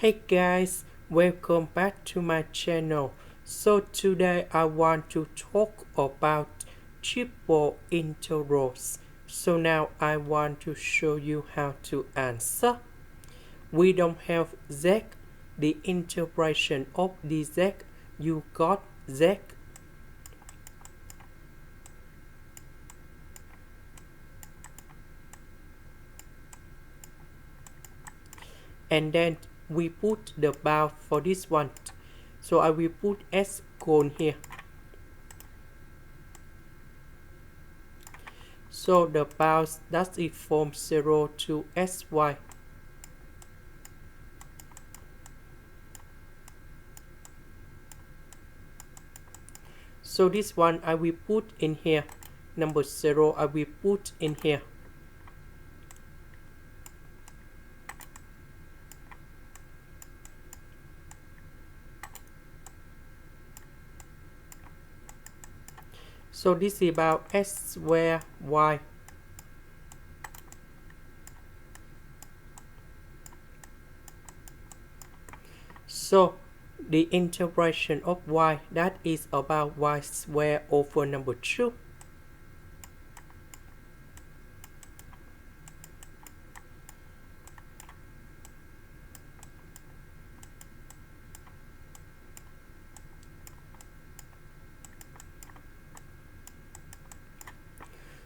Hey guys, welcome back to my channel. So today I want to talk about triple integrals. So now I want to show you how to answer. We don't have z, the integration of dz, you got z. And then we put the bound for this one. So I will put s cone here. So the bounds does it from 0 to sy. So this one I will put in here. Number 0 I will put in here. So this is about s square y. So the integration of y, that is about y square over number 2.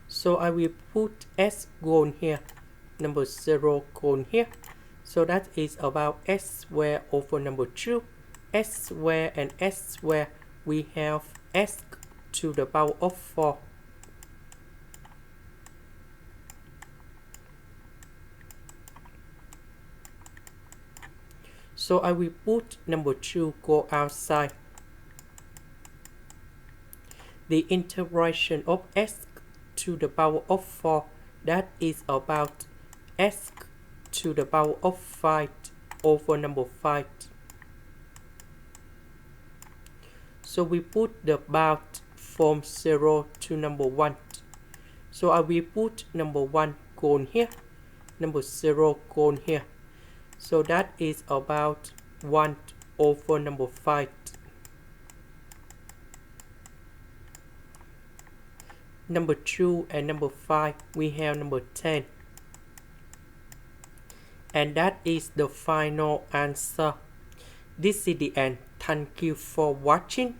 So I will put s cone here, number 0 cone here. So that is about s square over number 2. S square and s square, we have s to the power of 4. So I will put number 2 go outside. The integration of s to the power of 4, that is about s to the power of 5 over number 5. So we put the bound from 0 to number 1. So I will put number 1 cone here, number 0 cone here. So that is about 1 over number 5. Number 2 and number 5, we have number 10. And that is the final answer. This is the end. Thank you for watching.